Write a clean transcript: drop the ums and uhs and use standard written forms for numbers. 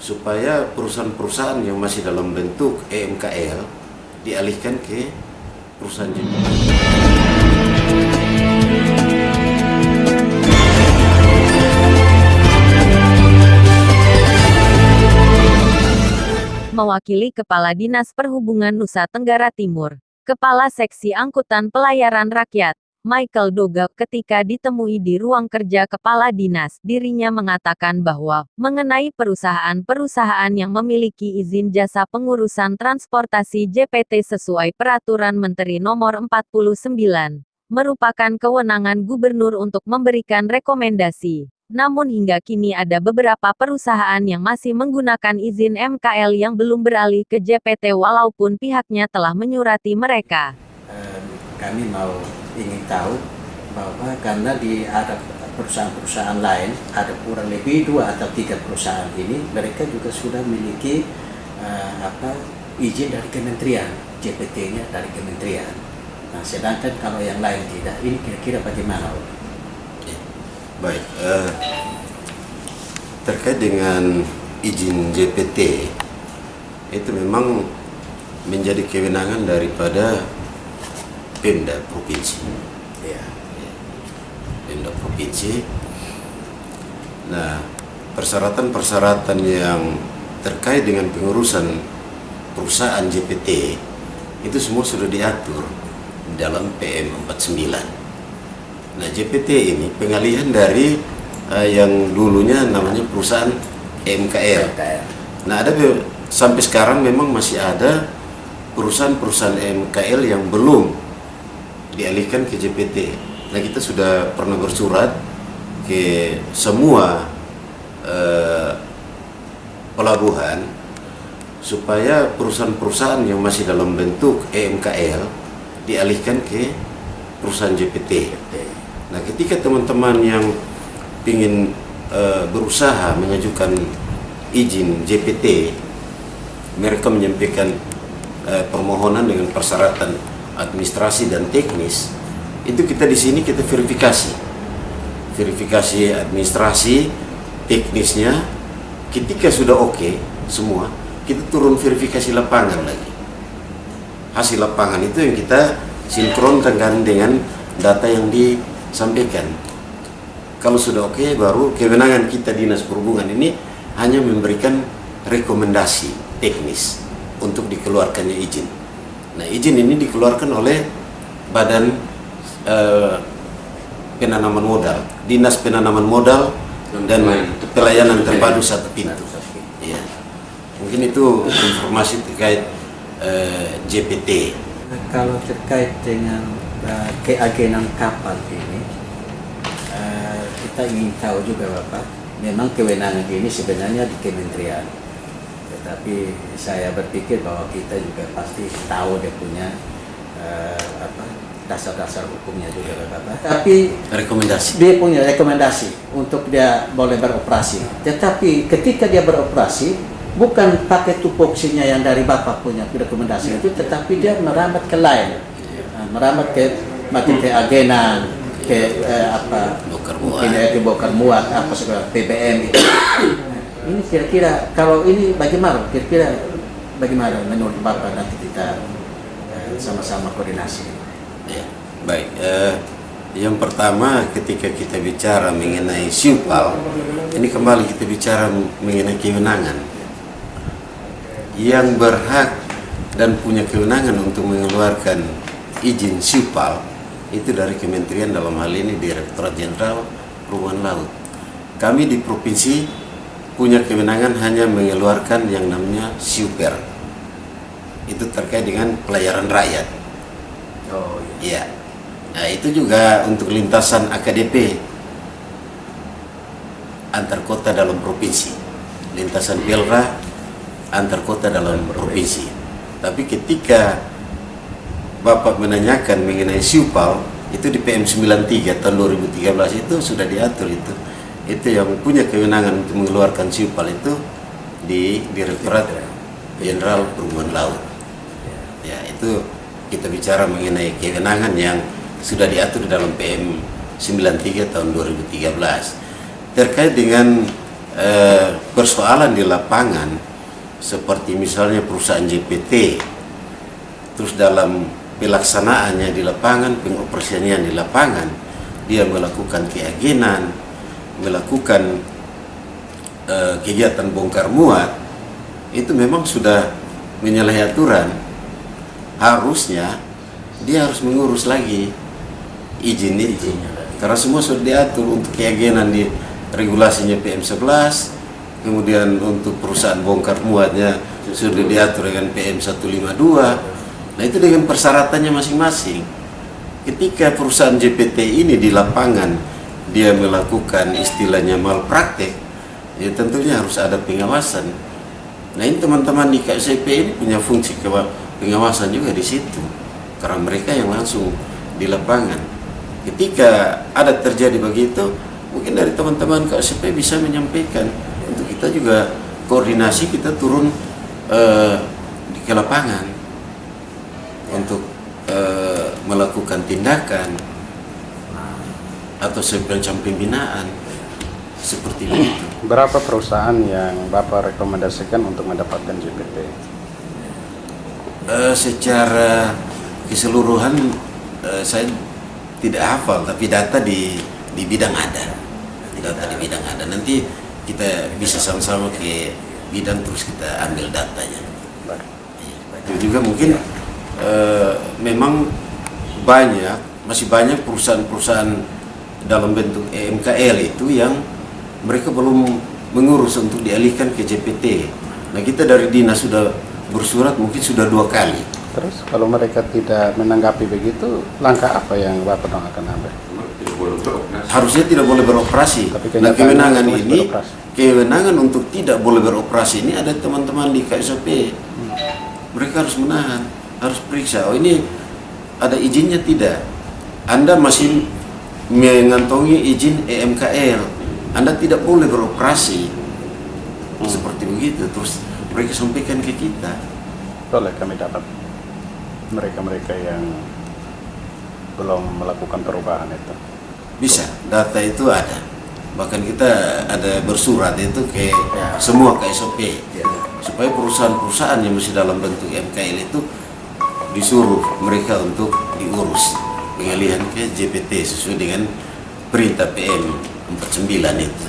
supaya perusahaan-perusahaan yang masih dalam bentuk EMKL dialihkan ke perusahaan JPT. Mewakili Kepala Dinas Perhubungan Nusa Tenggara Timur, Kepala Seksi Angkutan Pelayaran Rakyat, Michael Doga, ketika ditemui di ruang kerja Kepala Dinas, dirinya mengatakan bahwa, mengenai perusahaan-perusahaan yang memiliki izin jasa pengurusan transportasi JPT sesuai Peraturan Menteri Nomor 49, merupakan kewenangan Gubernur untuk memberikan rekomendasi. Namun hingga kini ada beberapa perusahaan yang masih menggunakan izin MKL yang belum beralih ke JPT walaupun pihaknya telah menyurati mereka. Kami ingin tahu bahwa karena ada perusahaan-perusahaan lain, ada kurang lebih 2 atau 3 perusahaan ini, mereka juga sudah memiliki izin dari kementerian, JPT-nya dari kementerian. Nah, sedangkan kalau yang lain tidak, ini kira-kira bagaimana? Baik, terkait dengan izin JPT, itu memang menjadi kewenangan daripada Pemda Provinsi. Ya. Pemda Provinsi. Nah, persyaratan-persyaratan yang terkait dengan pengurusan perusahaan JPT itu semua sudah diatur dalam PM 49. Nah, JPT ini pengalihan dari yang dulunya namanya perusahaan EMKL. Nah, sampai sekarang memang masih ada perusahaan-perusahaan EMKL yang belum dialihkan ke JPT. Nah, kita sudah pernah bersurat ke semua pelabuhan supaya perusahaan-perusahaan yang masih dalam bentuk EMKL dialihkan ke perusahaan JPT. Nah, ketika teman-teman yang ingin berusaha mengajukan izin JPT, mereka menyampaikan permohonan dengan persyaratan administrasi dan teknis, itu kita di sini kita verifikasi administrasi teknisnya. Ketika sudah oke semua, kita turun verifikasi lapangan lagi. Hasil lapangan itu yang kita sinkronkan dengan data yang disampaikan. Kalau sudah oke, baru kewenangan kita Dinas Perhubungan ini hanya memberikan rekomendasi teknis untuk dikeluarkannya izin. Nah, izin ini dikeluarkan oleh Badan Penanaman Modal, Dinas Penanaman Modal dan Pelayanan Terpadu Satu Pintu. Ya. Mungkin itu informasi terkait JPT. Kalau terkait dengan keagenan kapal ini, kita ingin tahu juga Bapak, memang kewenangan ini sebenarnya di kementerian. Tetapi saya berpikir bahwa kita juga pasti tahu dia punya dasar-dasar hukumnya juga Bapak. Tapi Rekomendasi. dia punya rekomendasi untuk dia boleh beroperasi. Tetapi ketika dia beroperasi, bukan pakai tupoksinya yang dari Bapak punya rekomendasi itu, tetapi dia merambat ke lain, merambat ke agenan, ke bongkar muat, apa segala BBM itu. Ini kira-kira kalau ini bagaimana? Kira-kira bagaimana menurut Bapak, nanti kita sama-sama koordinasi. Ya, baik. Yang pertama, ketika kita bicara mengenai SIUPAL, ini kembali kita bicara mengenai kewenangan. Yang berhak dan punya kewenangan untuk mengeluarkan izin SIUPAL itu dari kementerian, dalam hal ini Direktorat Jenderal Perhubungan Laut. Kami di provinsi punya kewenangan hanya mengeluarkan yang namanya SIUPER. Itu terkait dengan pelayaran rakyat. Oh iya. Nah, itu juga untuk lintasan AKDP antar kota dalam provinsi, lintasan PELRA antar kota dalam provinsi. Tapi ketika Bapak menanyakan mengenai SIUPAL, itu di PM 93 tahun 2013 itu sudah diatur itu. Itu yang punya kewenangan untuk mengeluarkan SIUPAL itu di Direktorat Jenderal Perhubungan Laut. Ya, itu kita bicara mengenai kewenangan yang sudah diatur dalam PM 93 tahun 2013. Terkait dengan persoalan di lapangan seperti misalnya perusahaan JPT, terus dalam pelaksanaannya di lapangan, pengoperasiannya di lapangan, dia melakukan keagenan, melakukan kegiatan bongkar muat, itu memang sudah menyalahi aturan. Harusnya dia harus mengurus lagi izin itu, karena semua sudah diatur untuk keagenan di regulasinya PM11, kemudian untuk perusahaan bongkar muatnya sudah diatur dengan PM152. Nah itu dengan persyaratannya masing-masing. Ketika perusahaan JPT ini di lapangan dia melakukan istilahnya malpraktek, ya tentunya harus ada pengawasan. Nah ini teman-teman di KSP ini punya fungsi pengawasan juga di situ, karena mereka yang langsung di lapangan. Ketika ada terjadi begitu, mungkin dari teman-teman KSP bisa menyampaikan untuk kita juga koordinasi, kita turun ke lapangan untuk melakukan tindakan atau semacam pembinaan seperti itu. Berapa perusahaan yang Bapak rekomendasikan untuk mendapatkan JPT? Secara keseluruhan saya tidak hafal, tapi data di bidang ada. Data di bidang ada. Nanti kita bisa sama-sama ke bidang terus kita ambil datanya. Itu juga mungkin memang masih banyak perusahaan-perusahaan dalam bentuk EMKL itu yang mereka belum mengurus untuk dialihkan ke JPT. Nah kita dari dinas sudah bersurat mungkin sudah 2 kali. Terus kalau mereka tidak menanggapi begitu, langkah apa yang Bapak akan ambil? Harusnya tidak boleh beroperasi. Nah kewenangan ini, kewenangan untuk tidak boleh beroperasi ini ada teman-teman di KSP. Mereka harus menahan, harus periksa. Oh ini ada izinnya tidak? Anda masih mengantongi izin EMKL. Anda tidak boleh beroperasi. Seperti begitu. Terus mereka sampaikan ke kita. Boleh kami dapat mereka-mereka yang belum melakukan perubahan itu? Bisa, data itu ada. Bahkan kita ada bersurat itu ke semua KSP, supaya perusahaan-perusahaan yang masih dalam bentuk MKL itu disuruh mereka untuk diurus pengalihan ke JPT sesuai dengan perintah PM 49 itu.